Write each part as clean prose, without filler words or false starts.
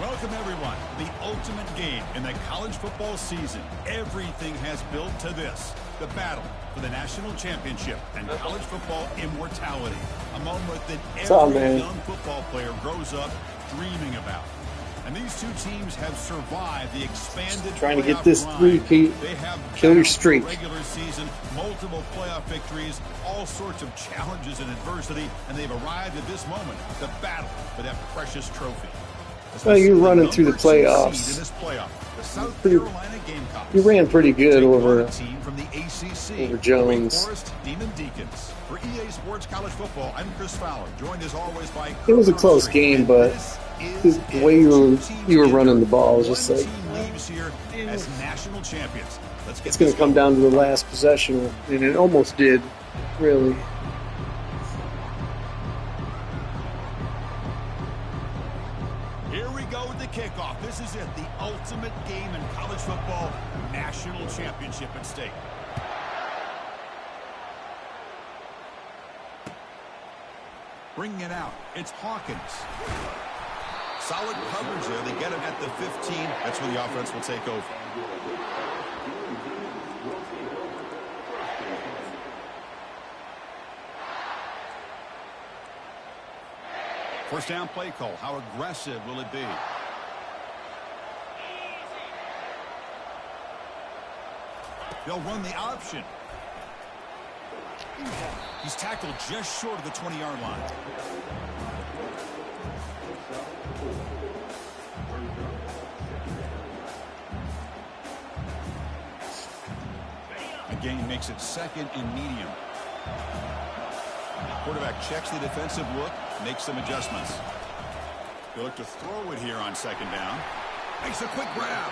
Welcome, everyone, to the ultimate game in the college football season. Everything has built to this, the battle for the national championship and college football immortality, a moment that every young football player grows up dreaming about. And these two teams have survived the expanded trying to get this three-peat, kill your streak. Regular season, multiple playoff victories, all sorts of challenges and adversity, and they've arrived at this moment, the battle for that precious trophy. Well, you're running through the playoffs. You ran pretty good over Jones. For EA Sports College Football, I'm Chris Fowler, joined as always by it was a close game, but the way you were running the ball was just like, as national champions. It's going to come down to the last possession, and it almost did, really. Here we go with the kickoff. This is it, the ultimate game in college football, national championship at stake. Bringing it out, it's Hawkins. Solid coverage there. They get him at the 15. That's where the offense will take over. First down play call. How aggressive will it be? They'll run the option. He's tackled just short of the 20-yard line. The gain makes it second and medium. Quarterback checks the defensive look, makes some adjustments. They look to throw it here on second down. Makes a quick grab.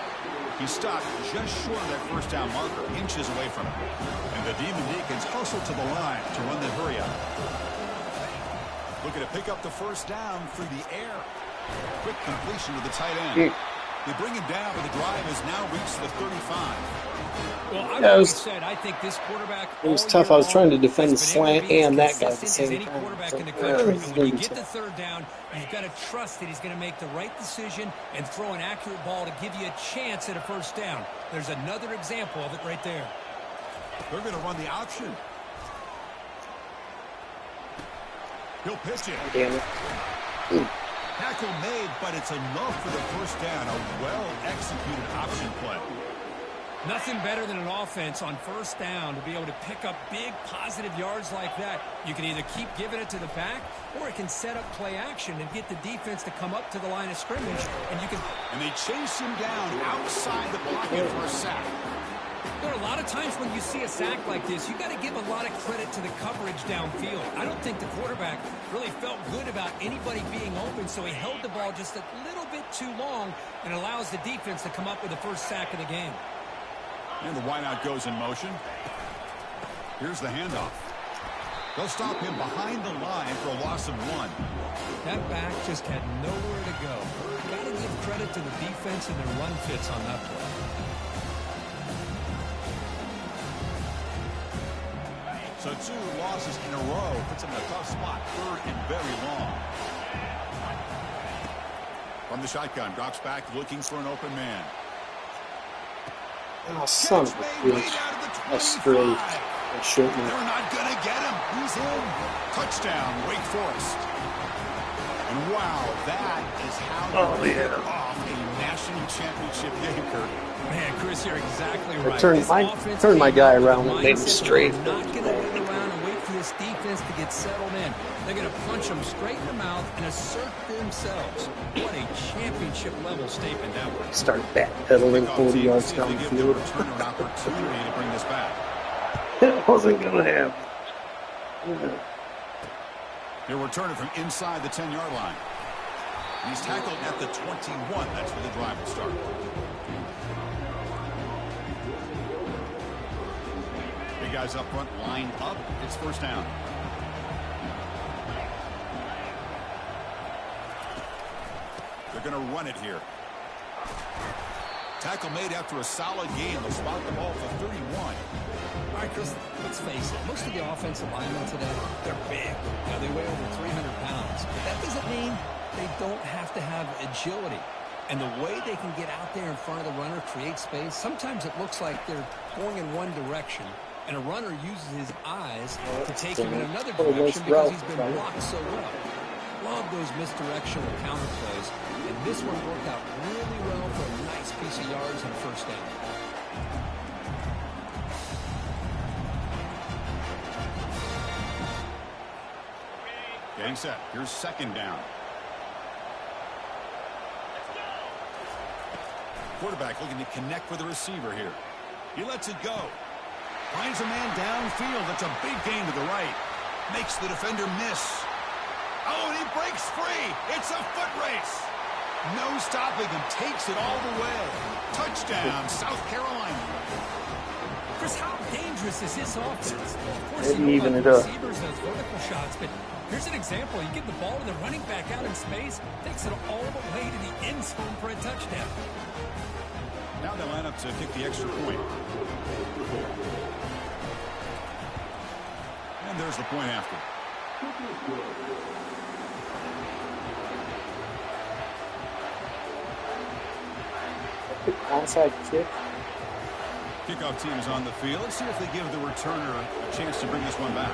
He's stopped just short of that first down marker, inches away from it. And the Demon Deacons hustle to the line to run the hurry up. Looking to pick up the first down through the air. Quick completion to the tight end. They bring him down, but the drive has now reached the 35. Well, I've always said I think this quarterback. It was tough. I was trying to defend the slant and that guy at the same time. Quarterback in the country. And when you get the third down, you've got to trust that he's going to make the right decision and throw an accurate ball to give you a chance at a first down. There's another example of it right there. They're going to run the option. He'll pitch it. Damn it. Tackle made, but it's enough for the first down. A well-executed option play. Nothing better than an offense on first down to be able to pick up big positive yards like that. You can either keep giving it to the back, or it can set up play action and get the defense to come up to the line of scrimmage. And they chase him down outside the pocket for a sack. There are a lot of times when you see a sack like this, you got to give a lot of credit to the coverage downfield. I don't think the quarterback really felt good about anybody being open, so he held the ball just a little bit too long and allows the defense to come up with the first sack of the game. And the wideout goes in motion. Here's the handoff. They'll stop him behind the line for a loss of 1. That back just had nowhere to go. Got to give credit to the defense and their run fits on that play. So 2 losses in a row puts him in a tough spot. Third and very long. From the shotgun, drops back looking for an open man. Oh, son of a bitch. That's straight. That shouldn't have. They're not going to get him. He's in. Touchdown, Wake Forest. And wow, that is how you kick off a national championship game, Kurt. Man, Chris, you're exactly right. I turned my guy around and made him straight. Not going to wait around and wait for this defense to get settled in. They're going to punch them straight in the mouth and assert themselves. What a championship-level statement that was. Start backpedaling 40 yards down the field. Opportunity to bring this back. It wasn't going to happen. Yeah. He'll return it from inside the 10-yard line. He's tackled at the 21. That's where the drive will start. Big guys up front, line up. It's first down. They're going to run it here. Tackle made after a solid game. They'll spot the ball for 31. All right, Chris, let's face it. Most of the offensive linemen today, they're big. They weigh over 300 pounds. But that doesn't mean they don't have to have agility. And the way they can get out there in front of the runner, create space, sometimes it looks like they're going in one direction, and a runner uses his eyes to take him in another direction because he's been blocked so well. Love those misdirectional counter plays, and this one worked out really well for a nice piece of yards and first down. Getting set. Here's second down. Quarterback looking to connect with the receiver here. He lets it go. Finds a man downfield. That's a big gain to the right. Makes the defender miss. Oh, and he breaks free. It's a foot race. No stopping him. Takes it all the way. Touchdown, South Carolina. Chris, how dangerous is this offense? Well, of course, Maybe even it the up. receivers has vertical shots, but here's an example. You give the ball to the running back out in space, takes it all the way to the end zone for a touchdown. Now they line up to kick the extra point. And there's the point after. Onside kick. Kickoff team is on the field. Let's see if they give the returner a chance to bring this one back.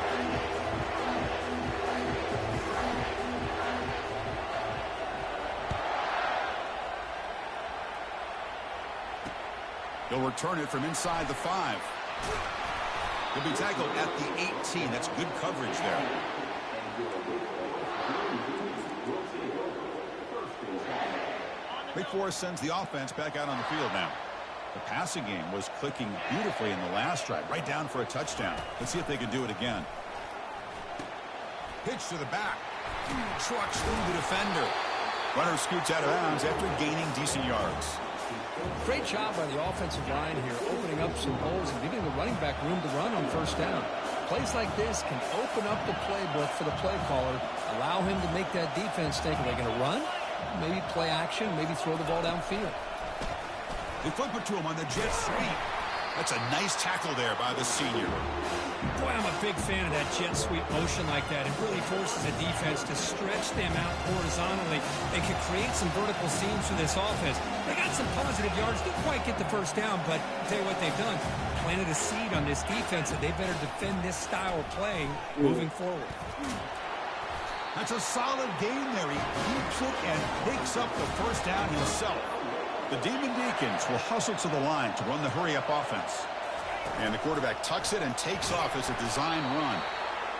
He'll return it from inside the 5. He'll be tackled at the 18. That's good coverage there. Wake Forest sends the offense back out on the field now. The passing game was clicking beautifully in the last drive, right down for a touchdown. Let's see if they can do it again. Pitch to the back. Trucks through the defender. Runner scoots out of bounds after gaining decent yards. Great job by the offensive line here, opening up some holes and giving the running back room to run on first down. Plays like this can open up the playbook for the play caller, allow him to make that defense think, are they going to run? Maybe play action, maybe throw the ball downfield. They flip it to him on the jet sweep. That's a nice tackle there by the senior. Boy, I'm a big fan of that jet sweep motion like that. It really forces a defense to stretch them out horizontally and can create some vertical seams for this offense. They got some positive yards. Didn't quite get the first down, but I'll tell you what they've done. Planted a seed on this defense that they better defend this style of playing moving forward. That's a solid game there. He keeps it and picks up the first down himself. The Demon Deacons will hustle to the line to run the hurry-up offense. And the quarterback tucks it and takes off as a design run.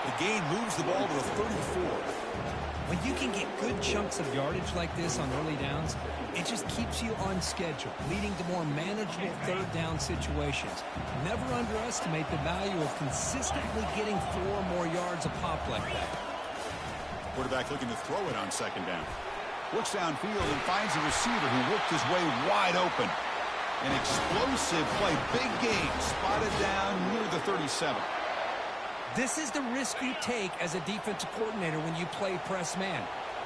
The gain moves the ball to the 34. When you can get good chunks of yardage like this on early downs, it just keeps you on schedule, leading to more manageable third down situations. Never underestimate the value of consistently getting 4 or more yards a pop like that. Quarterback looking to throw it on second down. Looks downfield and finds a receiver who worked his way wide open. An explosive play, big game, spotted down near the 37. This is the risk you take as a defensive coordinator when you play press man.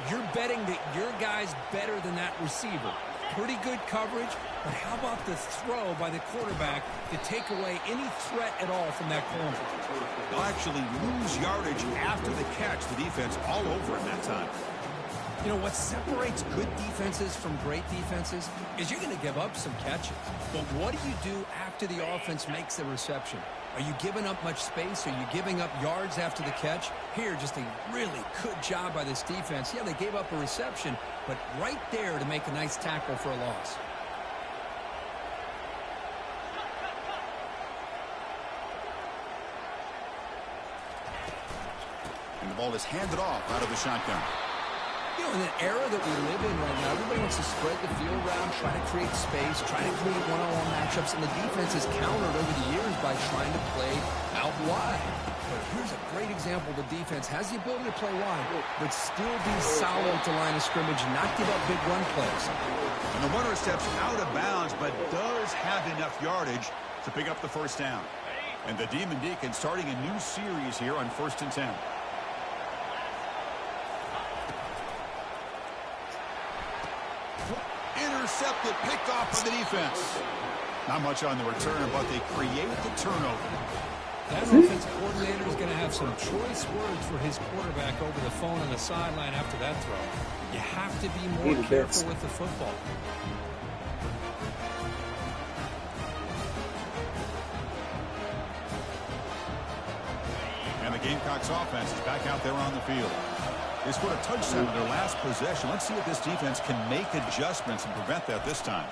You're betting that your guy's better than that receiver. Pretty good coverage, but how about the throw by the quarterback to take away any threat at all from that corner? They'll actually lose yardage after the catch. The defense all over him that time. You know, what separates good defenses from great defenses is you're going to give up some catches. But what do you do after the offense makes the reception? Are you giving up much space? Are you giving up yards after the catch? Here, just a really good job by this defense. Yeah, they gave up a reception, but right there to make a nice tackle for a loss. And the ball is handed off out of the shotgun. You know, in an era that we live in right now, everybody wants to spread the field around, try to create space, try to create one-on-one matchups, and the defense has countered over the years by trying to play out wide. But here's a great example. The defense has the ability to play wide, but still be solid at the line of scrimmage, not give up big run plays. And the runner steps out of bounds, but does have enough yardage to pick up the first down. And the Demon Deacons starting a new series here on 1st and 10. Intercepted, picked off by the defense. Not much on the return, but they create the turnover. That offensive coordinator is going to have have some choice words for his quarterback over the phone on the sideline after that throw. You have to be more careful with the football. And the Gamecocks offense is back out there on the field. They scored a touchdown in their last possession. Let's see if this defense can make adjustments and prevent that this time.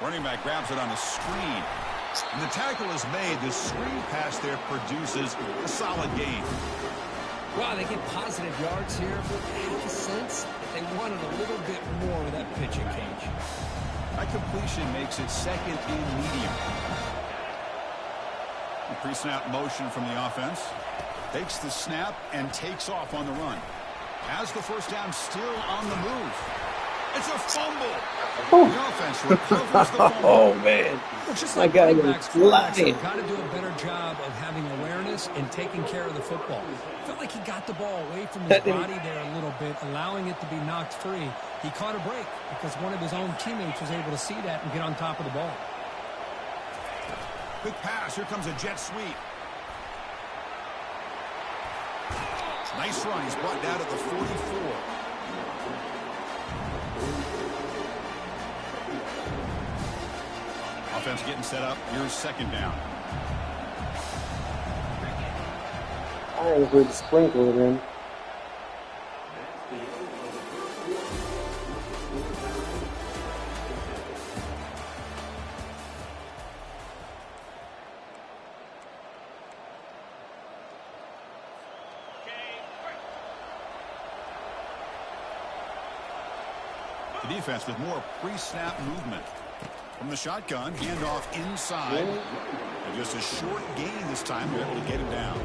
Running back grabs it on the screen. And the tackle is made. The screen pass there produces a solid gain. Wow, they get positive yards here, but I have the sense that they wanted a little bit more with that pitching cage. That completion makes it second and medium. A pre-snap motion from the offense. Takes the snap and takes off on the run. Has the first down, still on the move. It's a fumble. Oh. The offense recovers the fumble. Oh, man. Just My like guy running was backs, quarterbacks flying. have got to do a better job of having awareness and taking care of the football. Felt like he got the ball away from his body there a little bit, allowing it to be knocked free. He caught a break because one of his own teammates was able to see that and get on top of the ball. Quick pass. Here comes a jet sweep. Nice run. He's brought down at the 44. Offense getting set up. Here's second down. I heard the sprinkler then. The defense with more pre-snap movement. From the shotgun, handoff inside. And just a short gain this time. They're able to get him down.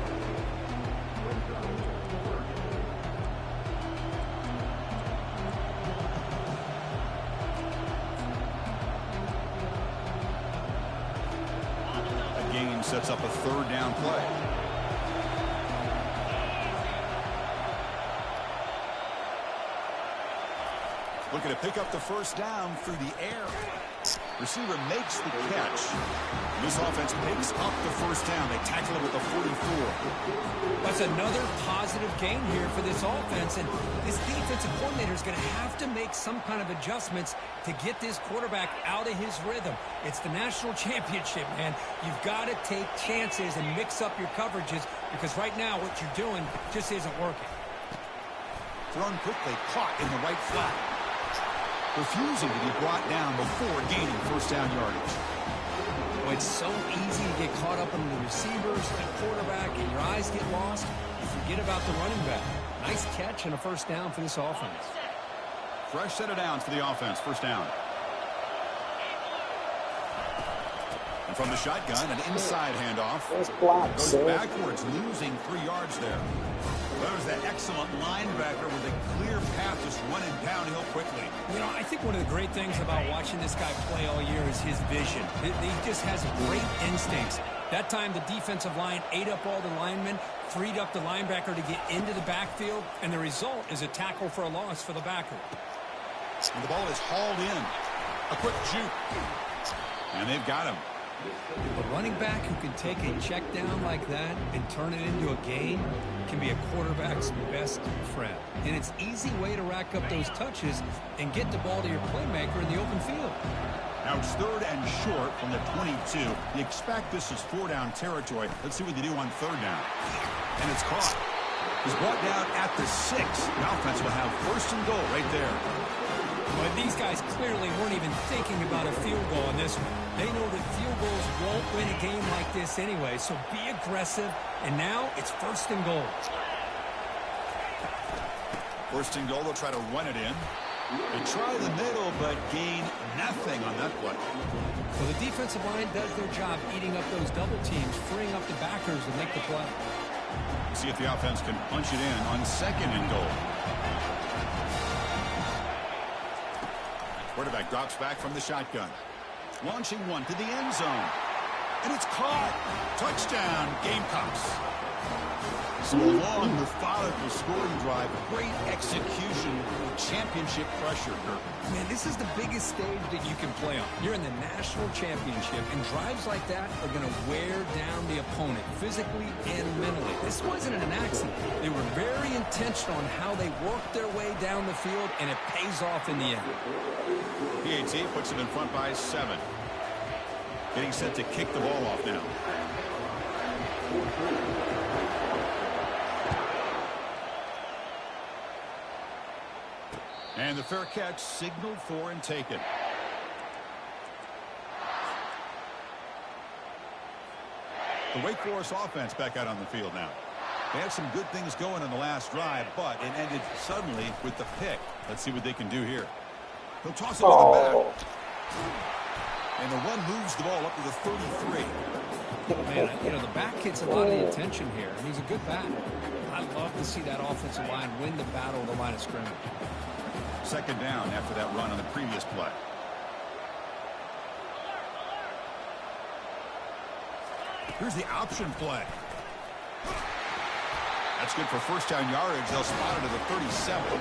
A gain sets up a third down play. Looking to pick up the first down through the air. Receiver makes the catch. This offense picks up the first down. They tackle him at the 44. That's another positive gain here for this offense, and this defensive coordinator is going to have to make some kind of adjustments to get this quarterback out of his rhythm. It's the national championship, man. You've got to take chances and mix up your coverages because right now what you're doing just isn't working. Thrown quickly, caught in the right flat. Refusing to be brought down before gaining first down yardage. Oh, it's so easy to get caught up in the receivers, the quarterback, and your eyes get lost. You forget about the running back. Nice catch and a first down for this offense. Fresh set of downs for the offense. First down. And from the shotgun, an inside handoff. Goes backwards, losing 3 yards there. There's that excellent linebacker with a clear path just running downhill quickly. You know, I think one of the great things about watching this guy play all year is his vision. He just has great instincts. That time the defensive line ate up all the linemen, freed up the linebacker to get into the backfield, and the result is a tackle for a loss for the backer. And the ball is hauled in. A quick juke. And they've got him. A running back who can take a check down like that and turn it into a gain can be a quarterback's best friend. And it's an easy way to rack up those touches and get the ball to your playmaker in the open field. Now it's third and short from the 22. You expect this is 4-down territory. Let's see what they do on third down. And it's caught. He's brought down at the 6. The offense will have first and goal right there. But these guys clearly weren't even thinking about a field goal in this one. They know that field goals won't win a game like this anyway, so be aggressive. And now it's first and goal. First and goal, they'll try to run it in. They try the middle, but gain nothing on that play. Well, the defensive line does their job eating up those double teams, freeing up the backers to make the play. See if the offense can punch it in on second and goal. Quarterback drops back from the shotgun. Launching one to the end zone. And it's caught. Touchdown, Gamecocks. So a long, methodical scoring drive. Great execution with championship pressure, Kirk. Man, this is the biggest stage that you can play on. You're in the national championship, and drives like that are going to wear down the opponent. opponent physically and mentally. This wasn't an accident. They were very intentional on how they worked their way down the field, and it pays off in the end. PAT puts them in front by 7. Getting set to kick the ball off now. And the fair catch signaled for and taken. The Wake Forest offense back out on the field now. They had some good things going on the last drive, but it ended suddenly with the pick. Let's see what they can do here. He'll toss it to the back. And the one moves the ball up to the 33. Man, you know, the back gets a lot of the attention here. He's a good back. I love to see that offensive line win the battle of the line of scrimmage. Second down after that run on the previous play. Here's the option play. That's good for first down yardage. They'll spot it at the 37.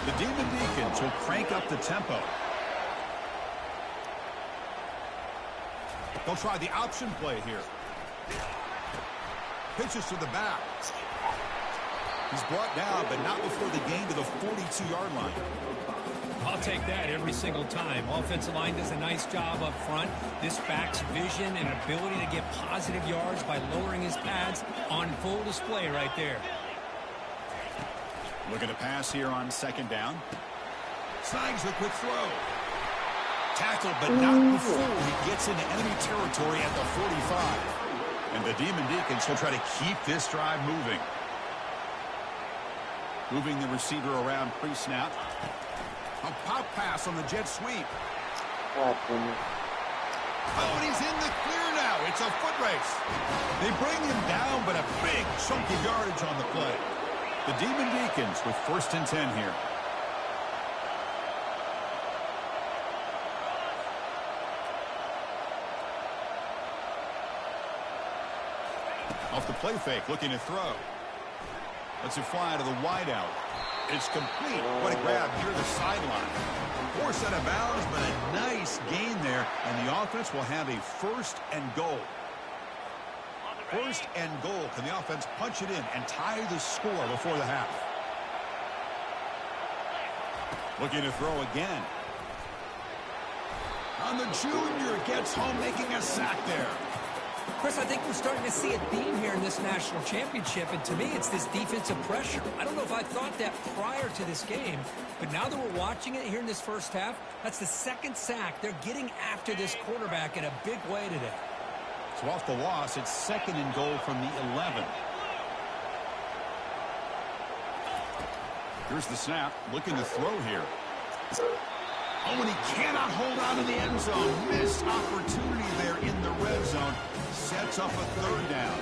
The Demon Deacons will crank up the tempo. They'll try the option play here. Pitches to the back. He's brought down, but not before the gain to the 42-yard line. I'll take that every single time. Offensive line does a nice job up front. This back's vision and ability to get positive yards by lowering his pads on full display right there. Looking to pass here on second down. Snags the quick throw. Tackled, but not before he gets into enemy territory at the 45. And the Demon Deacons will try to keep this drive moving. Moving the receiver around pre-snap. A pop pass on the jet sweep. Oh, and he's in the clear now. It's a foot race. They bring him down, but a big chunk of yardage on the play. The Demon Deacons with 1st and 10 here. Off the play fake, looking to throw. Lets it fly to the wideout. It's complete. What a grab near the sideline. Forced out of bounds, but a nice gain there. And the offense will have a 1st and goal. 1st and goal. Can the offense punch it in and tie the score before the half? Looking to throw again. On the junior, gets home, making a sack there. Chris, I think we're starting to see a theme here in this national championship, and to me, it's this defensive pressure. I don't know if I thought that prior to this game, but now that we're watching it here in this first half, that's the 2nd sack. They're getting after this quarterback in a big way today. So off the loss, it's 2nd and goal from the 11. Here's the snap, looking to throw here. Oh, and he cannot hold on in the end zone. Missed opportunity there in the red zone. Sets up a 3rd down.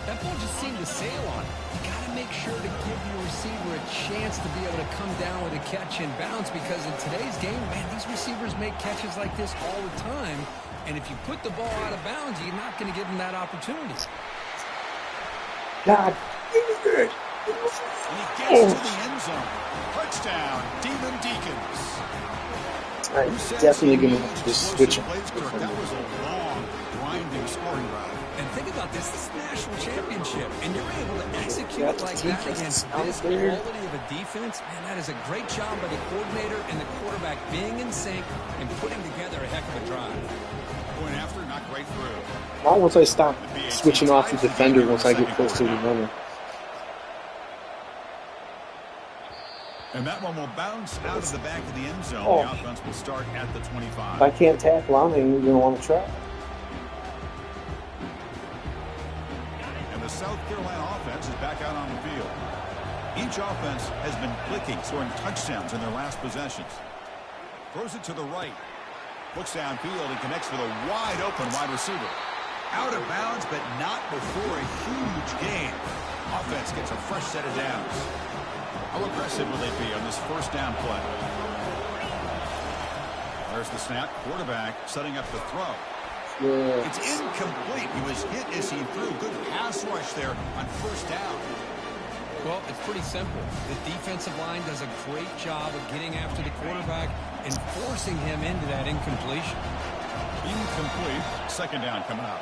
That ball just seemed to sail on it. You got to make sure to give your receiver a chance to be able to come down with a catch and bounce, because in today's game, man, these receivers make catches like this all the time. And if you put the ball out of bounds, you're not going to give them that opportunity. God. And he gets to the end zone. Touchdown, Demon Deacons. I'm definitely going to have to switch him. That was a long, grinding scoring drive. And think about this. This is a national championship, and you're able to execute like that against this quality of a defense. Man, that is a great job by the coordinator and the quarterback being in sync and putting together a heck of a drive. Going after, not great through. Not once I stop switching off the defender once I get close to the runner. And that one will bounce out of the back of the end zone. The offense will start at the 25. If I can't tackle, I'm going to want to try. And the South Carolina offense is back out on the field. Each offense has been clicking, scoring touchdowns in their last possessions. Throws it to the right. Looks downfield and connects with a wide-open wide receiver. Out of bounds, but not before a huge gain. Offense gets a fresh set of downs. How aggressive will they be on this 1st down play? There's the snap. Quarterback setting up the throw. Yeah. It's incomplete. He was hit as he threw. Good pass rush there on 1st down. Well, it's pretty simple. The defensive line does a great job of getting after the quarterback and forcing him into that incompletion. Incomplete. 2nd down coming up.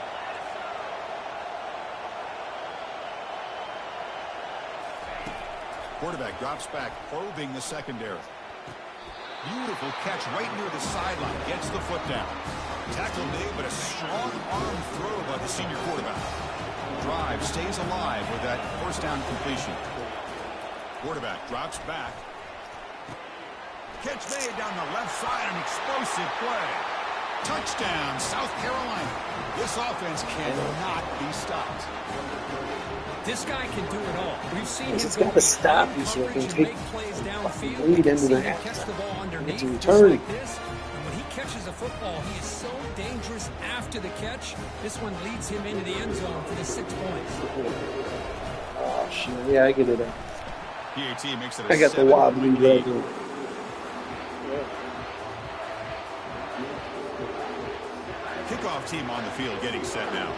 Quarterback drops back, probing the secondary. Beautiful catch right near the sideline. Gets the foot down. Tackle made, but a strong arm throw by the senior quarterback. Drive stays alive with that first down completion. Quarterback drops back. Catch made down the left side, an explosive play. Touchdown, South Carolina. This offense cannot be stopped. This guy can do it all. We've seen him got to stop you so it can take plays downfield. lead into the Catch the ball underneath, to just return. like this. And when he catches a football, he is so dangerous after the catch. This one leads him into the end zone for the 6 points. Oh, shit. Yeah, I get it. PAT makes it a I got the 7-point wobbly lead. leg. Kickoff team on the field getting set now.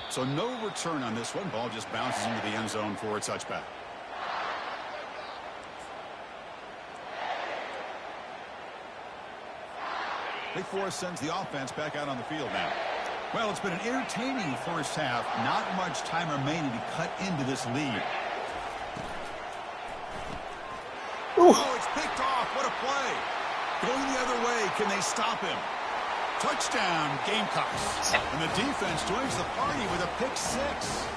So no return on this one. Ball just bounces into the end zone for a touchback. Big Forest sends the offense back out on the field now. Well, it's been an entertaining first half. Not much time remaining to cut into this lead. Ooh. Oh, it's picked off. What a play. Going the other way. Can they stop him? Touchdown, Gamecocks. And the defense joins the party with a pick six.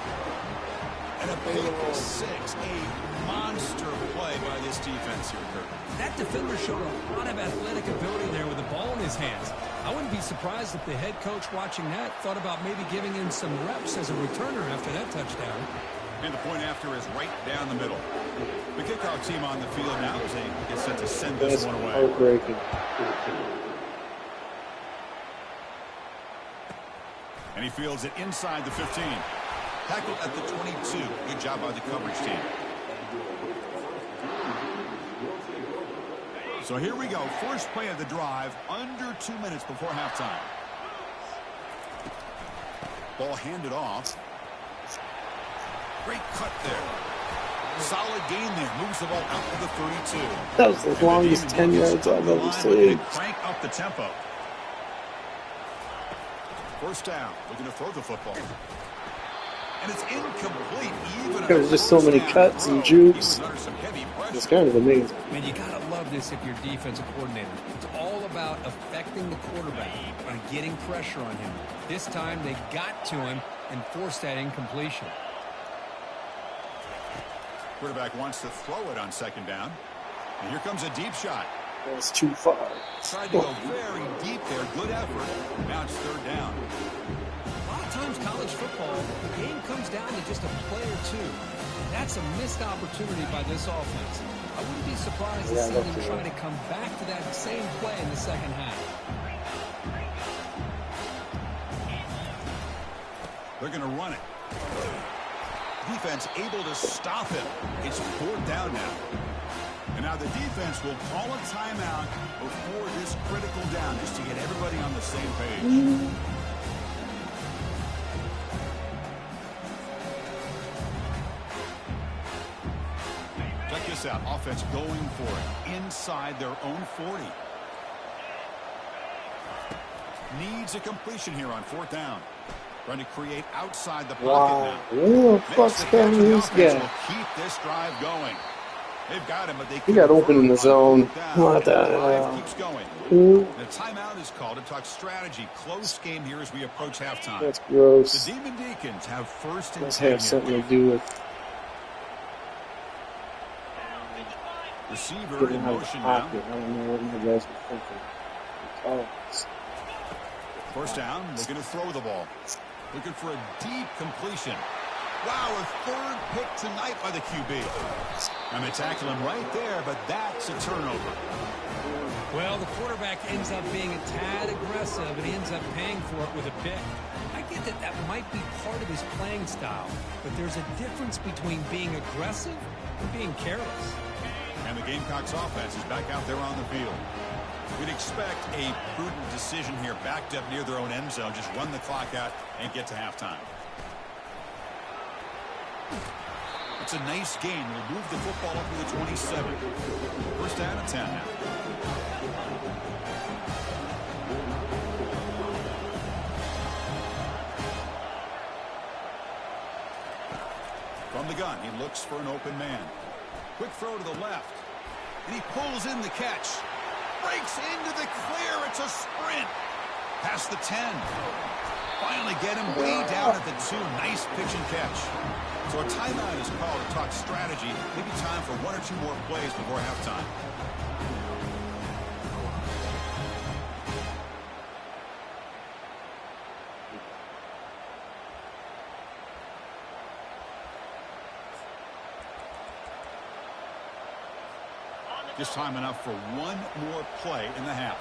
And a pick six. A monster play by this defense here, Kurt. That defender showed a lot of athletic ability there with the ball in his hands. I wouldn't be surprised if the head coach watching that thought about maybe giving him some reps as a returner after that touchdown. And the point after is right down the middle. The kickoff team on the field now as they get set to send this one away. Heartbreaking. And he fields it inside the 15. Tackled at the 22. Good job by the coverage team. So here we go. First play of the drive, under 2 minutes before halftime. Ball handed off. Great cut there. Solid gain there. Moves the ball out to the 32. That was the longest 10 yards I've ever seen. Crank up the tempo. First down. Looking to throw the football. And it's incomplete. Even There was just so many cuts and jukes. It's kind of amazing. Man, you gotta love this if you're defensive coordinator. It's all about affecting the quarterback and getting pressure on him. This time they got to him and forced that incompletion. Quarterback wants to throw it on second down. And here comes a deep shot. That's too far. Tried to go very deep there. Good effort. Now it's third down. A lot of times college football, the game comes down to just a play or two. That's a missed opportunity by this offense. I wouldn't be surprised to see them try to come back to that same play in the second half. They're going to run it. Defense able to stop him. It's fourth down now. And now the defense will call a timeout before this critical down just to get everybody on the same page. Check this out. Offense going for it inside their own 40. Needs a completion here on fourth down. Trying to create outside the pocket now. Who the fuck's got this guy? Will keep this drive going. They've got him, but they He got open in the zone. What the hell? Keeps going. The timeout is called to talk strategy. Close game here as we approach halftime. That's gross. The Demon Deacons have first and Must 10 have something to do with receiver getting in out of the motion pocket. now. I don't know what you guys were thinking. Oh, First down, looking to throw the ball. Looking for a deep completion. Wow, a third pick tonight by the QB. And they tackle him right there, but that's a turnover. Well, the quarterback ends up being a tad aggressive, and he ends up paying for it with a pick. I get that that might be part of his playing style, but there's a difference between being aggressive and being careless. And the Gamecocks offense is back out there on the field. We'd expect a prudent decision here, backed up near their own end zone. Just run the clock out and get to halftime. It's a nice gain. We'll move the football up to the 27. First down and 10 now. gun. He looks for an open man. Quick throw to the left. And he pulls in the catch. Breaks into the clear. It's a sprint. Past the 10. Finally get him way down at the 2. Nice pitch and catch. So a timeout is called to talk strategy. Maybe time for 1 or 2 more plays before halftime. Just time enough for 1 more play in the half.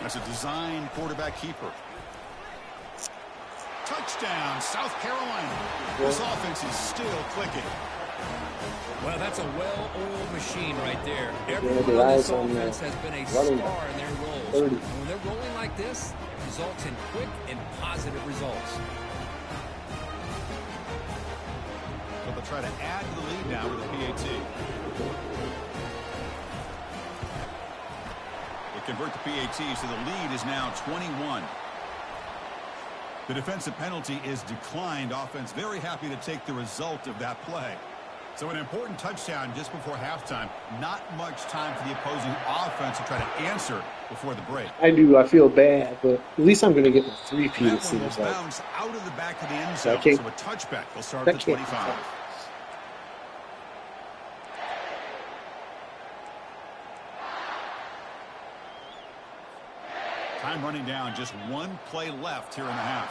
That's a design quarterback keeper. Touchdown, South Carolina. This offense is still clicking. Well, that's a well-oiled machine right there. Everyone on this offense has been a star in their roles. And when they're rolling like this, it results in quick and positive results. But they'll try to add to the lead now with a PAT. Convert the PAT, so the lead is now 21. The defensive penalty is declined. Offense very happy to take the result of that play. So an important touchdown just before halftime. Not much time for the opposing offense to try to answer before the break. I feel bad, but at least I'm going to get the 3-peat, it seems like. Bounce out of the back of the end zone, so a touchback will start at the 25. Time running down, just 1 play left here in the half.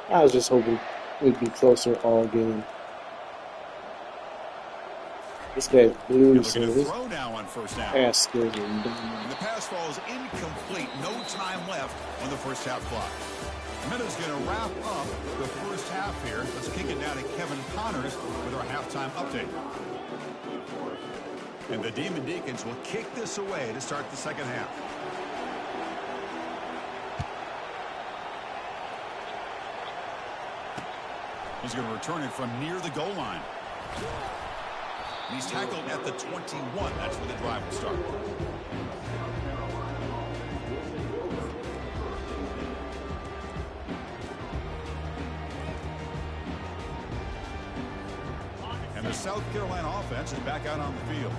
I was just hoping we'd be closer all game. This guy's blue, so this throw now on first down. pass skills are And the pass falls incomplete. No time left on the first half clock. Meadows going to wrap up the first half here. Let's kick it down to Kevin Connors with our halftime update. And the Demon Deacons will kick this away to start the second half. He's going to return it from near the goal line. He's tackled at the 21. That's where the drive will start. And the South Carolina offense is back out on the field.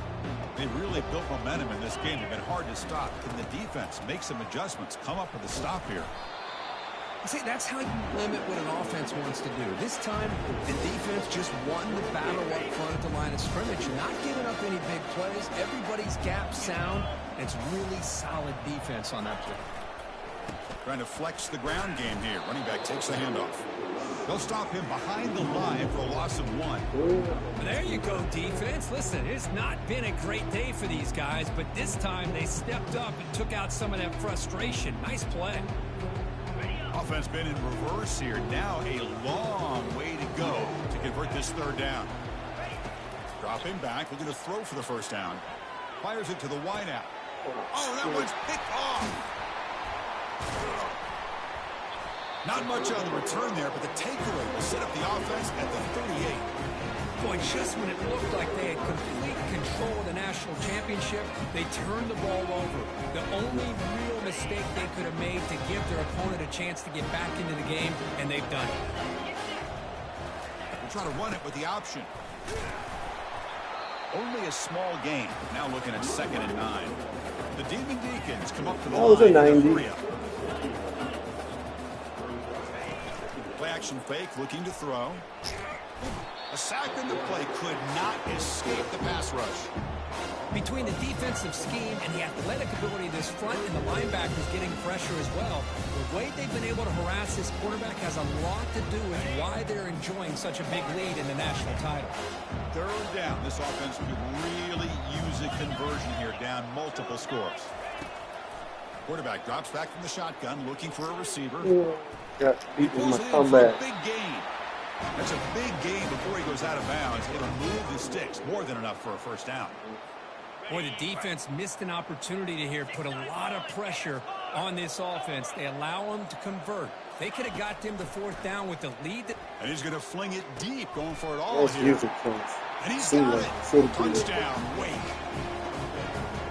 They really built momentum in this game. They've been hard to stop. Can the defense make some adjustments, come up with a stop here? See, that's how you limit what an offense wants to do. This time, the defense just won the battle up front at the line of scrimmage, not giving up any big plays. Everybody's gap sound. It's really solid defense on that play. Trying to flex the ground game here. Running back takes the handoff. They'll stop him behind the line for a loss of 1. There you go, defense. Listen, it's not been a great day for these guys, but this time they stepped up and took out some of that frustration. Nice play. Offense been in reverse here. Now a long way to go to convert this third down. Dropping back, looking to throw for the first down. Fires it to the wideout. Oh, that one's picked off. Not much on the return there, but the takeaway will set up the offense at the 38. Boy, just when it looked like they had complete control of the national championship, they turned the ball over. The only real mistake they could have made to give their opponent a chance to get back into the game, and they've done it. We'll try to run it with the option. Only a small gain. Now looking at 2nd and 9. The Demon Deacons come up to the line. That was a 90. Play action fake, looking to throw. A sack in the play could not escape the pass rush. Between the defensive scheme and the athletic ability of this front and the linebackers getting pressure as well, the way they've been able to harass this quarterback has a lot to do with why they're enjoying such a big lead in the national title. Third down. This offense could really use a conversion here, down multiple scores. Quarterback drops back from the shotgun, looking for a receiver. Got He beat in pulls my it in for a comeback. big gain. That's a big gain before he goes out of bounds. It'll move the sticks, more than enough for a first down. Boy, the defense missed an opportunity to here, put a lot of pressure on this offense. They allow them to convert. They could have got them to 4th down with the lead. And he's going to fling it deep, going for it all That's here. music, folks. And he's See got what it. city people. Touchdown, Wake.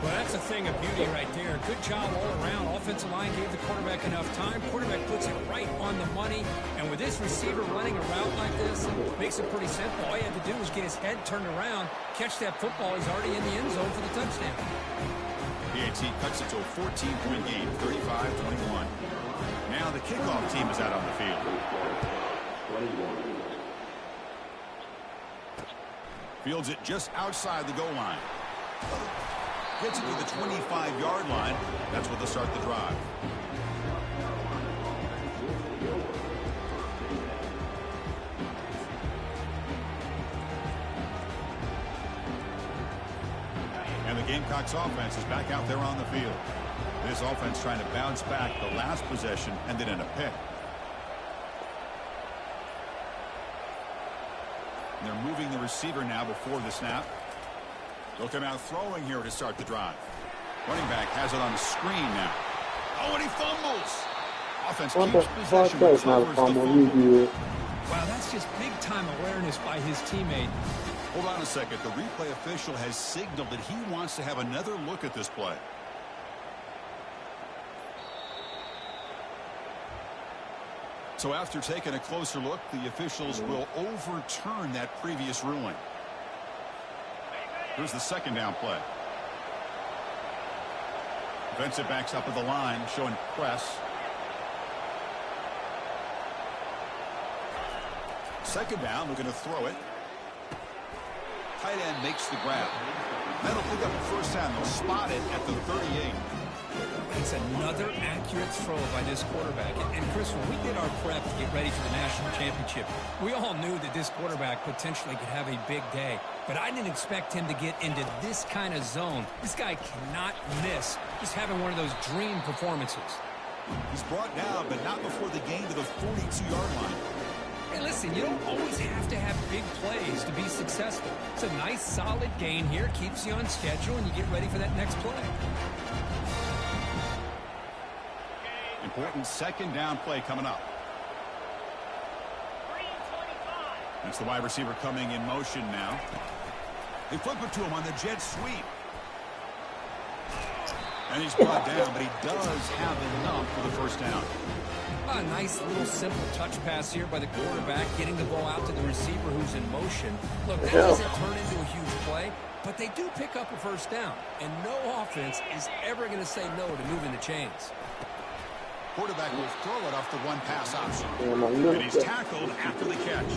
Well, that's a thing of beauty right there. Good job all around. Offensive line gave the quarterback enough time. Quarterback puts it right on the money. And with this receiver running a route like this, it makes it pretty simple. All you had to do was get his head turned around, catch that football. He's already in the end zone for the touchdown. PAT cuts it to a 14-point game, 35-21. Now the kickoff team is out on the field. Fields it just outside the goal line. Gets it to the 25-yard line. That's what they'll start the drive. And the Gamecocks offense is back out there on the field. This offense trying to bounce back the last possession and then in a pick. And they're moving the receiver now before the snap. They'll come out throwing here to start the drive. Running back has it on the screen now. Oh, and he fumbles. Offense keeps possession, but recovers the fumble. Wow, that's just big-time awareness by his teammate. Hold on a second. The replay official has signaled that he wants to have another look at this play. So after taking a closer look, the officials will overturn that previous ruling. Here's the second down play. Defensive backs up at the line, showing press. Second down, looking to throw it. Tight end makes the grab. That'll pick up the first down. They'll spot it at the 38. It's another accurate throw by this quarterback. And Chris, when we did our prep to get ready for the national championship, we all knew that this quarterback potentially could have a big day. But I didn't expect him to get into this kind of zone. This guy cannot miss. Just having one of those dream performances. He's brought down, but not before the gain to the 42-yard line. Hey, listen, you don't always have to have big plays to be successful. It's a nice, solid gain here. Keeps you on schedule, and you get ready for that next play. Important second down play coming up. That's the wide receiver coming in motion now. They flip it to him on the jet sweep. And he's brought down, but he does have enough for the first down. A nice little simple touch pass here by the quarterback, getting the ball out to the receiver who's in motion. Look, that doesn't turn into a huge play, but they do pick up a first down. And no offense is ever going to say no to moving the chains. Quarterback will throw it off the one-pass option. And he's tackled after the catch.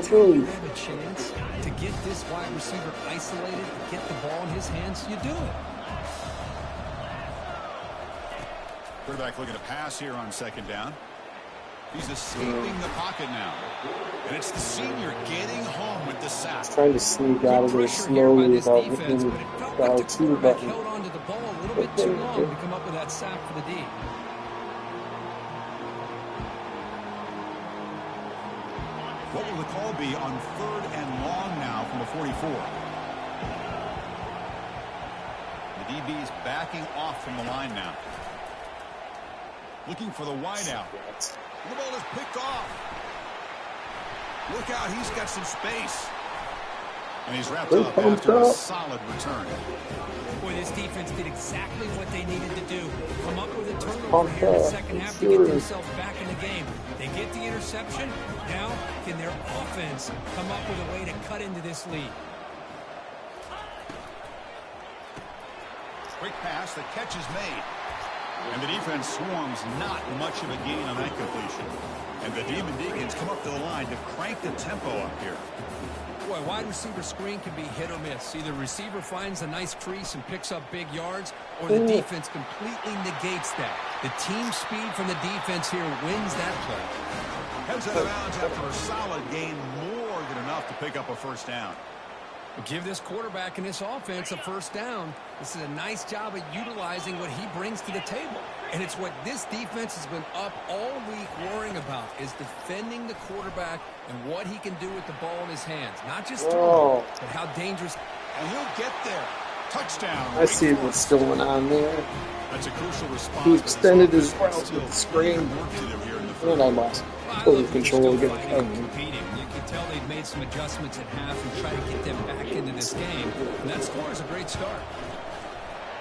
You have a chance to get this wide receiver isolated, to get the ball in his hands, you do it. Quarterback looking to pass here on second down. He's escaping the pocket now. And it's the senior getting home with the sack. He's trying to sneak out of there slowly without hitting the two button. Held onto the ball a little bit too long to come up with that sack for the D. What will the call be on third and long now from the 44? The DB is backing off from the line now. Looking for the wideout. The ball is picked off. Look out, he's got some space. And he's wrapped up after a solid return. Boy, this defense did exactly what they needed to do. Come up with a turnover here in the second half to get themselves back in the game. They get the interception. Now, can their offense come up with a way to cut into this lead? Quick pass, the catch is made. And the defense swarms, not much of a gain on that completion. And the Demon Deacons come up to the line to crank the tempo up here. Boy, wide receiver screen can be hit or miss. Either receiver finds a nice crease and picks up big yards, or the defense completely negates that. The team speed from the defense here wins that play. Heads out of bounds after a solid gain, more than enough to pick up a first down. Give this quarterback and this offense a first down. This is a nice job of utilizing what he brings to the table. And it's what this defense has been up all week worrying about, is defending the quarterback and what he can do with the ball in his hands. Not just throwing, but how dangerous. And he'll get there. Touchdown. I see what's going on there. That's a crucial response. He extended his route with the screen. And I lost total control again. You can tell they've made some adjustments at half and try to get them back into this game. And that score is a great start.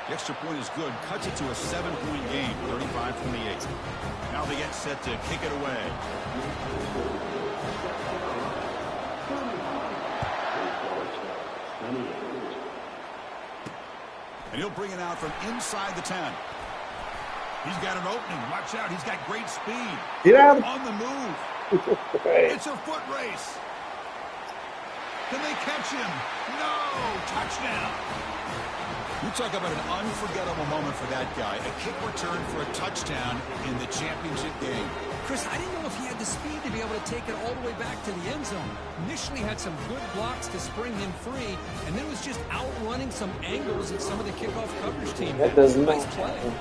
The extra point is good. Cuts it to a 7-point game, 35-28. Now they get set to kick it away. And he'll bring it out from inside the 10. He's got an opening. Watch out. He's got great speed. Get out. On the move. It's a foot race. Can they catch him? No. Touchdown. You talk about an unforgettable moment for that guy. A kick return for a touchdown in the championship game. Chris, I didn't know if he had the speed to be able to take it all the way back to the end zone. Initially had some good blocks to spring him free, and then was just outrunning some angles that some of the kickoff coverage team had. That does nice not play.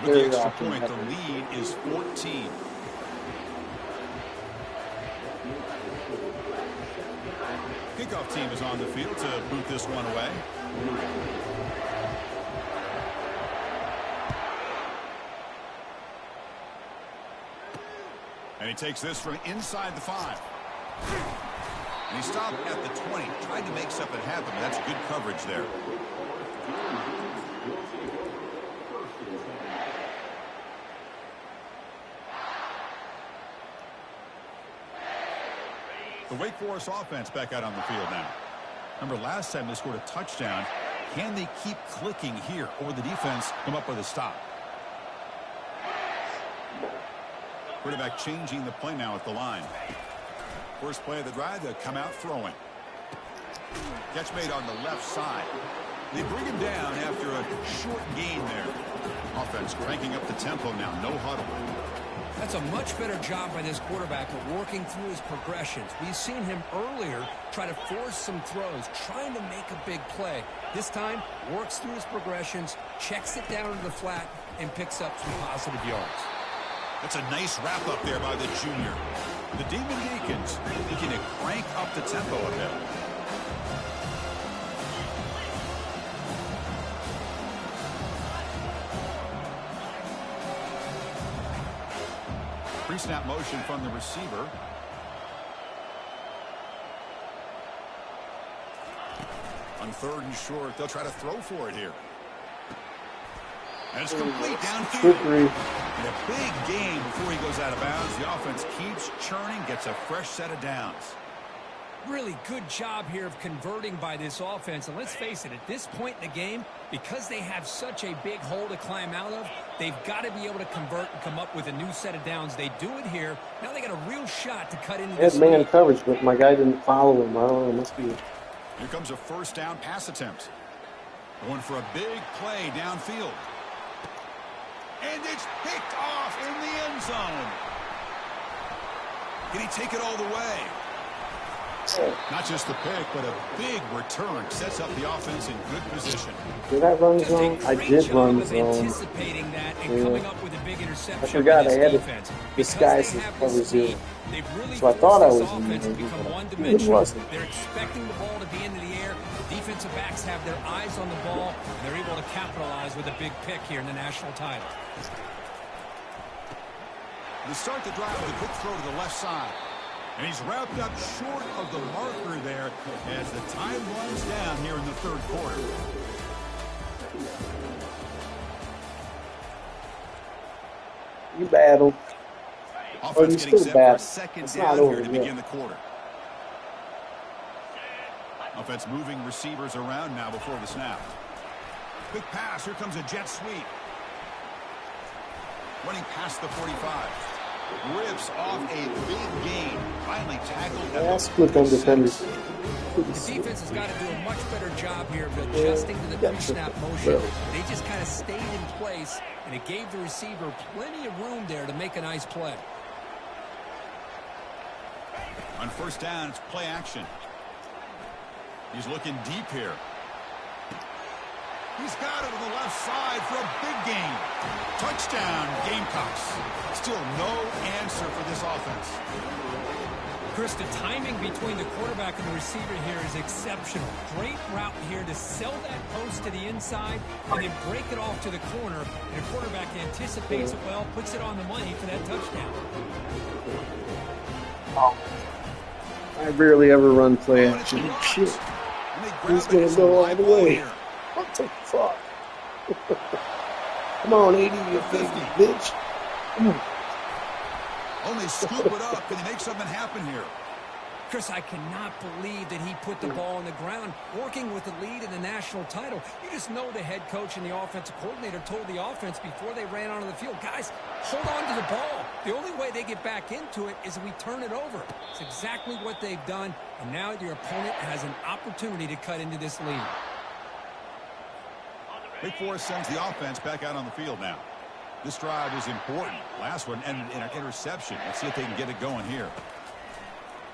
With the extra point, the lead is 14. Kickoff team is on the field to boot this one away. And he takes this from inside the 5. And he stopped at the 20. Tried to make something happen. That's good coverage there. The Wake Forest offense back out on the field now. Remember last time they scored a touchdown. Can they keep clicking here, or will the defense come up with a stop? Quarterback changing the play now at the line. First play of the drive, they'll come out throwing. Catch made on the left side. They bring him down after a short gain there. Offense cranking up the tempo now, no huddle. That's a much better job by this quarterback of working through his progressions. We've seen him earlier try to force some throws, trying to make a big play. This time, works through his progressions, checks it down into the flat, and picks up some positive yards. That's a nice wrap up there by the junior. The Demon Deacons looking to crank up the tempo a bit. Pre-snap motion from the receiver. On 3rd and short, they'll try to throw for it here. And it's complete downfield. And a big gain before he goes out of bounds. The offense keeps churning, gets a fresh set of downs. Really good job here of converting by this offense. And let's face it, at this point in the game, because they have such a big hole to climb out of, they've got to be able to convert and come up with a new set of downs. They do it here. Now they got a real shot to cut into this. He had man coverage, but my guy didn't follow him. I don't know. It must be. Here comes a first down pass attempt. Going for a big play downfield. And it's picked off in the end zone. Can he take it all the way? Not just the pick, but a big return. Sets up the offense in good position. Did I run zone? I did run zone. Anticipating that and coming up with a big interception. I forgot I had to disguise his cover zero. So I thought I was in there. It wasn't. They're expecting the ball to be into the air. The defensive backs have their eyes on the ball. And they're able to capitalize with a big pick here in the national title. They start the drive with a quick throw to the left side. And he's wrapped up short of the marker there as the time runs down here in the 3rd quarter. You battled. Offense getting set for a second down here to begin the quarter. Offense moving receivers around now before the snap. Quick pass. Here comes a jet sweep. Running past the 45. Rips off a big gain. Finally tackled. Split on defenders. The defense has got to do a much better job here of adjusting to the pre-snap motion. They just kind of stayed in place, and it gave the receiver plenty of room there to make a nice play. On first down, it's play action. He's looking deep here. He's got it on the left side for a big gain. Touchdown, Gamecocks. Still no answer for this offense. Chris, the timing between the quarterback and the receiver here is exceptional. Great route here to sell that post to the inside and then break it off to the corner. And the quarterback anticipates it well, puts it on the money for that touchdown. I rarely ever run play action. Shit. He's going to go all the way. What the fuck? Come on, 80, you big bitch. Come on. Only scoop it up. Can he make something happen here? Chris, I cannot believe that he put the ball on the ground, working with the lead in the national title. You just know the head coach and the offensive coordinator told the offense before they ran onto the field, guys, hold on to the ball. The only way they get back into it is if we turn it over. It's exactly what they've done, and now your opponent has an opportunity to cut into this lead. Wake Forest sends the offense back out on the field now. This drive is important. Last one ended in an interception. Let's see if they can get it going here.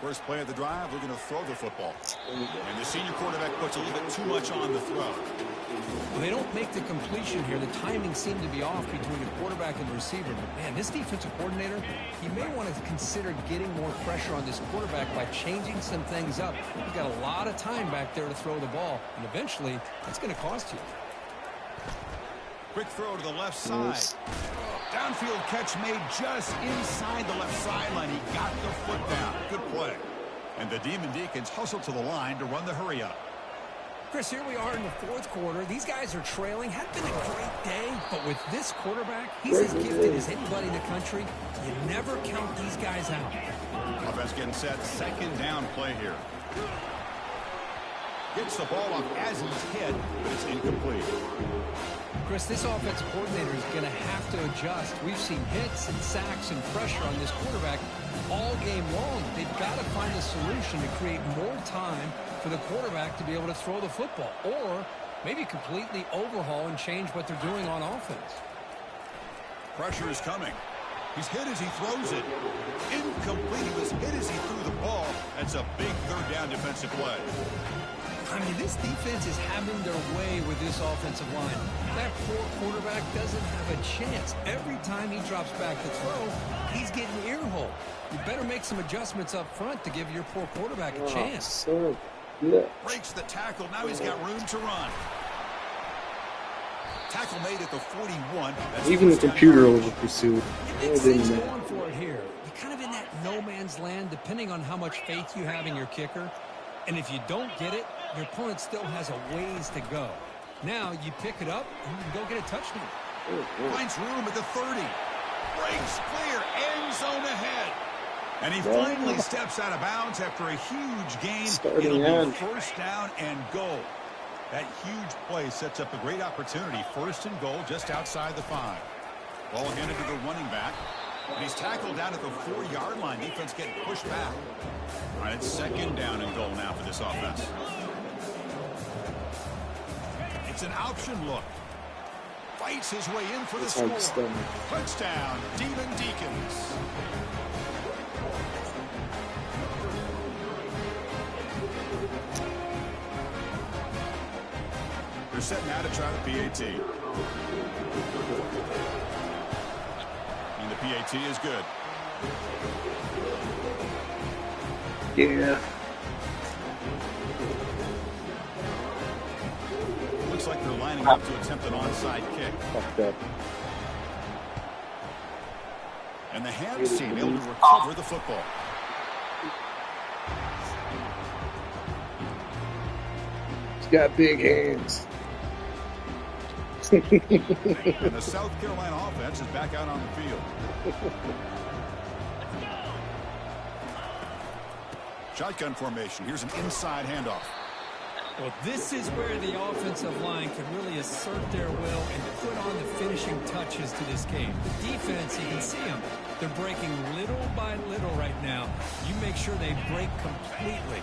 First play of the drive, they're going to throw the football. And the senior quarterback puts a little bit too much on the throw. Well, they don't make the completion here. The timing seemed to be off between the quarterback and the receiver. But, man, this defensive coordinator, he may want to consider getting more pressure on this quarterback by changing some things up. You've got a lot of time back there to throw the ball. And eventually, that's going to cost you. Quick throw to the left side. Downfield catch made just inside the left sideline. He got the foot down. Good play. And the Demon Deacons hustle to the line to run the hurry up. Chris, here we are in the fourth quarter. These guys are trailing. Had been a great day, but with this quarterback, he's as gifted as anybody in the country. You never count these guys out. Offense getting set. Second down play here. Gets the ball off as he's hit, but it's incomplete. Chris, this offensive coordinator is going to have to adjust. We've seen hits and sacks and pressure on this quarterback all game long. They've got to find a solution to create more time for the quarterback to be able to throw the football, or maybe completely overhaul and change what they're doing on offense. Pressure is coming. He's hit as he throws it. Incomplete. He was hit as he threw the ball. That's a big third down defensive play. I mean, this defense is having their way with this offensive line. That poor quarterback doesn't have a chance. Every time he drops back to throw, he's getting earholed. You better make some adjustments up front to give your poor quarterback a chance. So good. Breaks the tackle. Now he's got room to run. Tackle made at the 41. Even the computer over pursued. Things going for it here. You're kind of in that no man's land, depending on how much faith you have in your kicker. And if you don't get it, your opponent still has a ways to go. Now you pick it up and you can go get a touchdown. Finds room at the 30. Breaks clear. End zone ahead. And he finally steps out of bounds after a huge gain. It'll be first down and goal. That huge play sets up a great opportunity. First and goal just outside the 5. Ball handed to the running back. And he's tackled down at the 4-yard line. Defense getting pushed back. All right, it's second down and goal now for this offense. It's an option look. Fights his way in for the score. Touchdown, Demon Deacons. They're set now to try the PAT. And the PAT is good. Yeah. Looks like they're lining up to attempt an onside kick. Fucked up. And the hands team able to recover the football. He's got big hands. And the South Carolina offense is back out on the field. Shotgun formation. Here's an inside handoff. Well, this is where the offensive line can really assert their will and put on the finishing touches to this game. The defense, you can see them. They're breaking little by little right now. You make sure they break completely.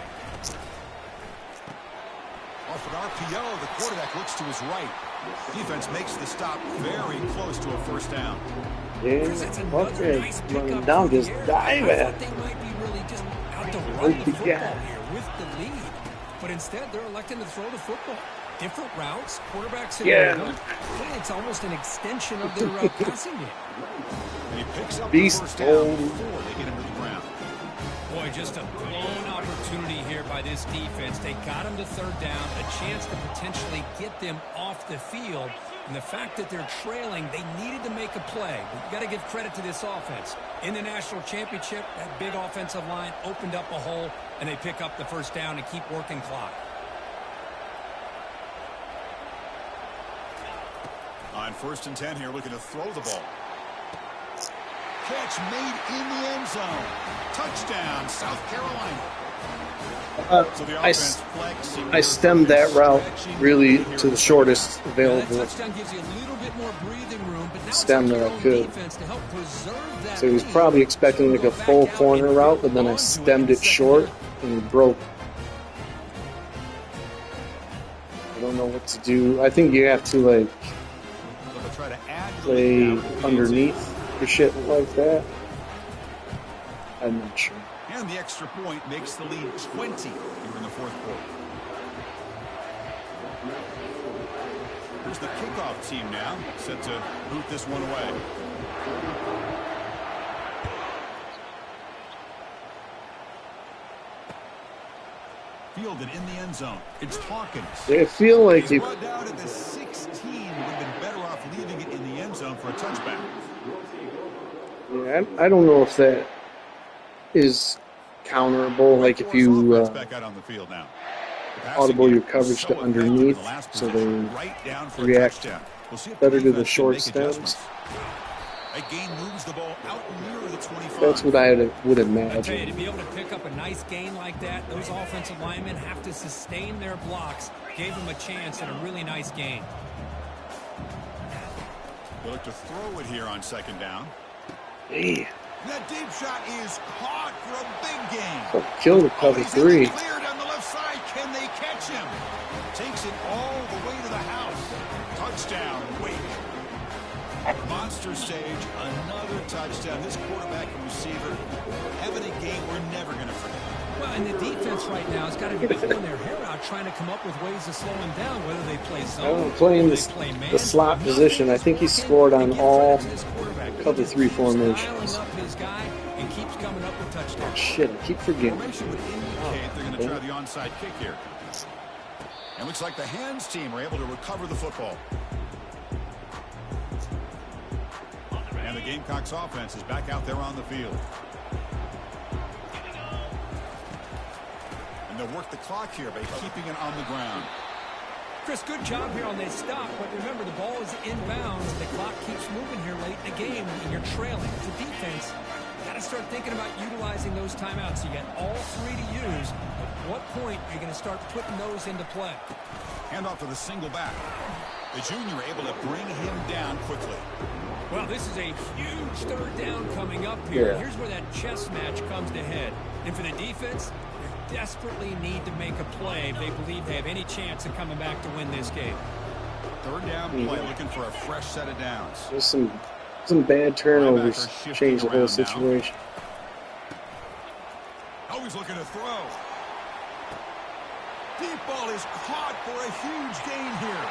Off an RPO, the quarterback looks to his right. Defense makes the stop very close to a first down. Yeah, okay. Running down, just dive at. They might be really just out to run the football here with the lead. But instead, they're electing to throw the football. Different routes, quarterbacks in the it's almost an extension of their passing game. And he picks up the first down before they get him to the ground. Boy, just a blown opportunity here by this defense. They got him to third down, a chance to potentially get them off the field. And the fact that they're trailing, they needed to make a play. But you got to give credit to this offense. In the national championship, that big offensive line opened up a hole, and they pick up the first down and keep working clock. On 1st and 10 here, looking to throw the ball. Catch made in the end zone. Touchdown, South Carolina. So the offense I stemmed that route really to the shortest available stem that I could. So he was probably expecting like a full corner route, but then I stemmed it short and he broke. I don't know what to do. I think you have to like play underneath or shit like that. I'm not sure. And the extra point makes the lead 20 here in the 4th quarter. Here's the kickoff team now, set to boot this one away. Fielded in the end zone. It's Hawkins. I feel like he's brought down at the 16. Would have been better off leaving it in the end zone for a touchback. Yeah, I don't know if that is counterable. Like if you audible your coverage to underneath, so they react better to the short stems. That's what I would imagine. I tell you, to be able to pick up a nice gain like that, those offensive linemen have to sustain their blocks. Gave them a chance at a really nice gain. They look to throw it here on 2nd down. Hey. That deep shot is caught for a big gain. So kill the cover 3. Cleared on the left side. Can they catch him? Takes it all the way to the house. Touchdown, Wake. Monster stage, another touchdown. This quarterback and receiver having a game we're never going to forget. Well, and the defense right now has got to be pulling their hair out, trying to come up with ways to slow him down, whether they play zone, playing the slot position. I think he scored on all cover 3 formations. Oh, shit, I keep forgetting. Would indicate they're going to try the onside kick here. And looks like the hands team are able to recover the football. And the Gamecocks offense is back out there on the field. And they'll work the clock here by keeping it on the ground. Chris, good job here on this stop, but remember the ball is inbounds. The clock keeps moving here late in the game and you're trailing. As a defense, got to start thinking about utilizing those timeouts. You got all 3 to use. At what point are you going to start putting those into play? Hand off to the single back. The junior able to bring him down quickly. Well, this is a huge 3rd down coming up here. Yeah. Here's where that chess match comes to head. And for the defense, they desperately need to make a play if they believe they have any chance of coming back to win this game. 3rd down play, looking for a fresh set of downs. There's some bad turnovers change the whole situation. Always looking to throw. Deep ball is caught for a huge gain here.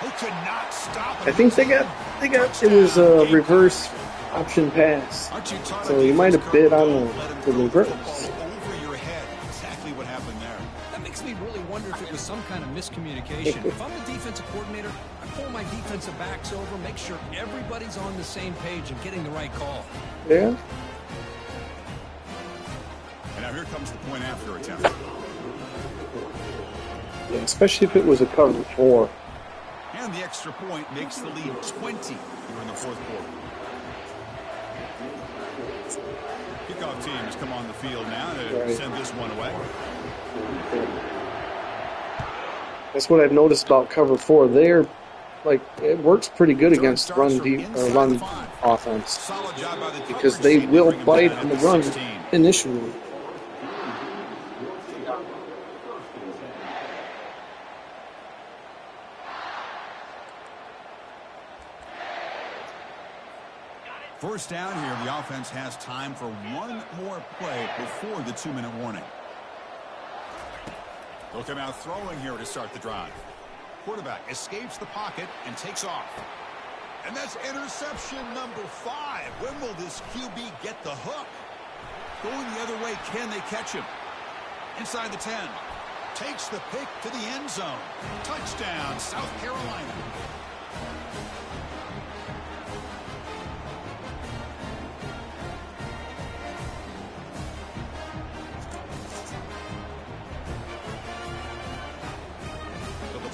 They could not stop it. I think they got it was a reverse option pass. So you might have bid on the reverse. Over your head. Exactly what happened there. That makes me really wonder if it was some kind of miscommunication. If I'm the defensive coordinator, I pull my defensive backs over, make sure everybody's on the same page and getting the right call. Yeah. And now here comes the point after attempt. Yeah, especially if it was a cover 4. And the extra point makes the lead 20 here in the 4th quarter. Kickoff team has come on the field now to send this one away. That's what I've noticed about cover 4. They're like it works pretty good against run offense because they will bite on the run initially. First down here, the offense has time for one more play before the 2-minute warning. They'll come out throwing here to start the drive. Quarterback escapes the pocket and takes off. And that's interception number 5. When will this QB get the hook? Going the other way, can they catch him? Inside the 10. Takes the pick to the end zone. Touchdown, South Carolina.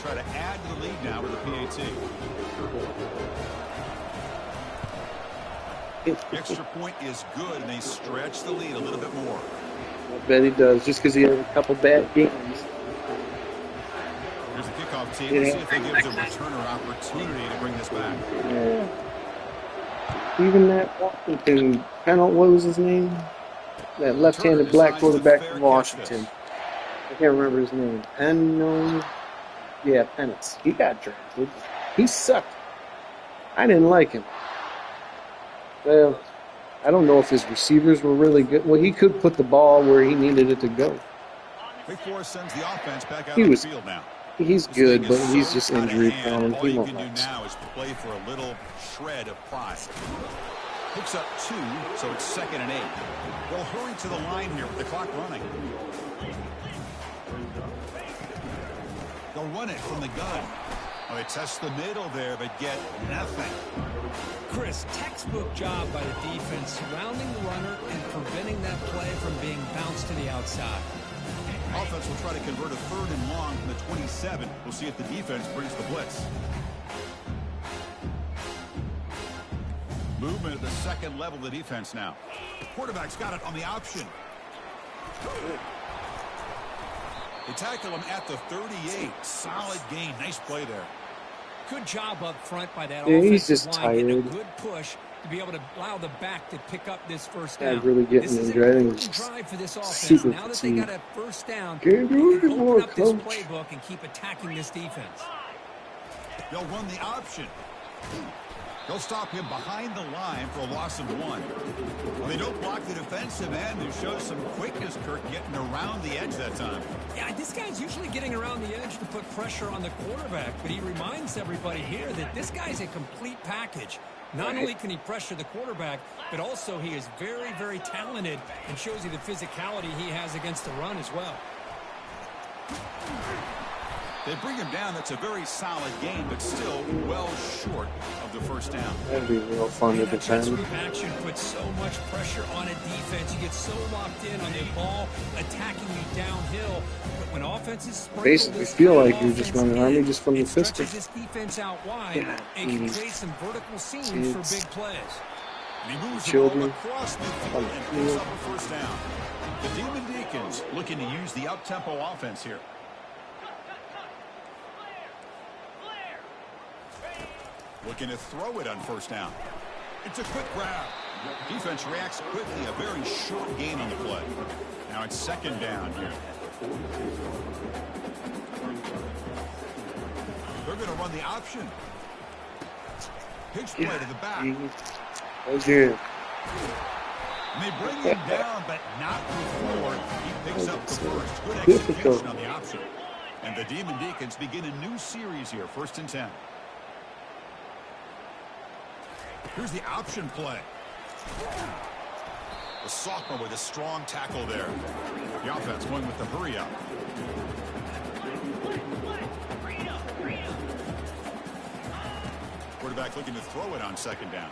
try to add to the lead now with the PAT. Extra point is good, and they stretch the lead a little bit more. I bet he does, just because he had a couple bad games. Here's the kickoff team. Let's see if they give the returner opportunity to bring this back. Yeah. Even that Washington penalty, what was his name? That left-handed black quarterback from Washington. I can't remember his name. Penance. He got drafted. He sucked. I didn't like him. Well, I don't know if his receivers were really good. Well, he could put the ball where he needed it to go. Big Four sends the offense back out on the field now. He's good, but he's just injury prone. All you can do now is play for a little shred of pride. Picks up 2, so it's 2nd and 8. They'll hurry to the line here with the clock running. They'll run it from the gun. Well, they test the middle there, but get nothing. Chris, textbook job by the defense surrounding the runner and preventing that play from being bounced to the outside. Offense will try to convert a 3rd and long from the 27. We'll see if the defense brings the blitz. Movement at the 2nd level of the defense now. The quarterback's got it on the option. They tackle him at the 38. Solid gain. Nice play there. Good job up front by that yeah, offensive he's just line. tired. A good push to be able to allow the back to pick up this first down. I'm really getting injured. I think drive for this offense. super Now that they got a first down, can't do they can anymore, open up this coach. playbook and keep attacking this defense. They'll run the option. They'll stop him behind the line for a loss of 1. Well, they don't block the defensive end, who shows some quickness, Kirk, getting around the edge that time. Yeah, this guy's usually getting around the edge to put pressure on the quarterback, but he reminds everybody here that this guy's a complete package. Not only can he pressure the quarterback, but also he is very, very talented and shows you the physicality he has against the run as well. They bring him down. That's a very solid game, but still well short of the first down. That'd be real fun to defend. Sweep action puts so much pressure on a defense. You get so locked in on the ball attacking you downhill. But when offenses basically feel like you're just running Army just from the pistol. This defense out wide and can create some vertical seams for big plays. And he moves Children the ball across midfield and picks up a first down. The Demon Deacons looking to use the up-tempo offense here. Looking to throw it on first down. It's a quick grab. Defense reacts quickly. A very short gain on the play. Now it's 2nd down here. They're going to run the option. Pitch play to the back. Okay. And they bring him down, but not before he picks up the first. Good execution on the option. And the Demon Deacons begin a new series here. 1st and 10. Here's the option play. The sophomore with a strong tackle there. The offense going with the hurry up. Quarterback looking to throw it on 2nd down.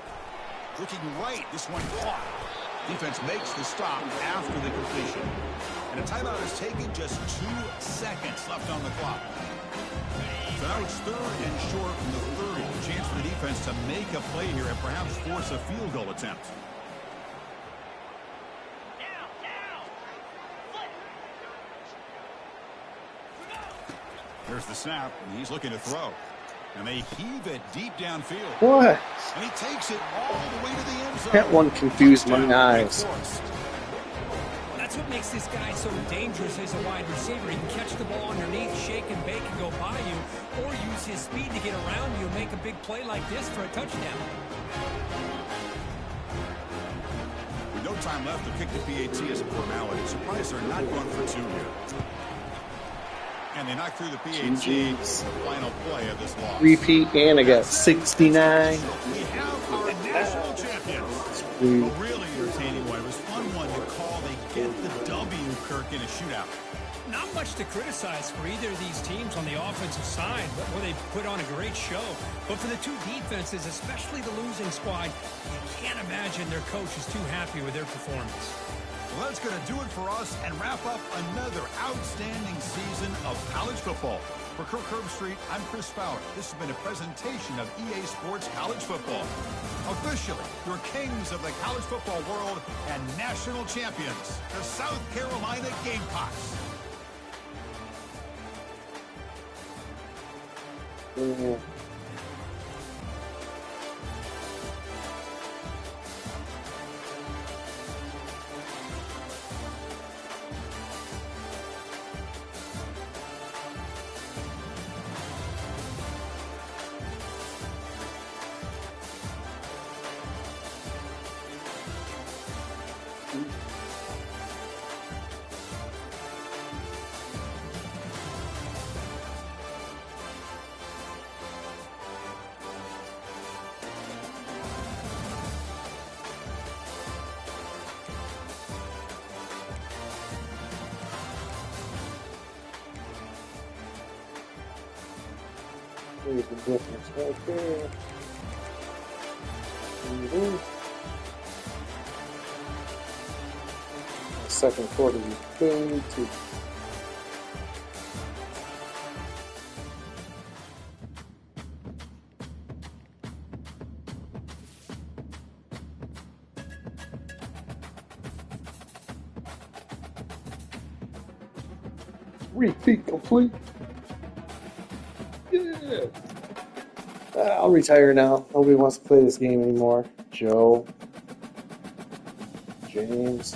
Looking right. This one caught. Defense makes the stop after the completion. And a timeout is taken. Just 2 seconds left on the clock. So now it's 3rd and short from the 30. A chance for the defense to make a play here and perhaps force a field goal attempt. There's the snap, and he's looking to throw. And they heave it deep downfield. What? And he takes it all the way to the end zone. That one confused my eyes. That's what makes this guy so dangerous as a wide receiver. He can catch the ball underneath, shake and bake and go by you, or use his speed to get around you and make a big play like this for a touchdown. With no time left, to kick the PAT as a formality. Surprised they're not going for 2 here. And they knock through the PAT. Final play of this loss. Repeat, and I got 69. We have our national champions. A really entertaining one. It was fun one to call. They get the W, Kirk, in a shootout. Not much to criticize for either of these teams on the offensive side, but where they put on a great show. But for the two defenses, especially the losing squad, you can't imagine their coach is too happy with their performance. Well, that's going to do it for us and wrap up another outstanding season of college football. For Kirk Herbstreit, I'm Chris Fowler. This has been a presentation of EA Sports College Football. Officially, your kings of the college football world and national champions, the South Carolina Gamecocks. Yeah. There's the difference right there. The second quarter is going to repeat complete. Yeah. I'll retire now. Nobody wants to play this game anymore. Joe, James.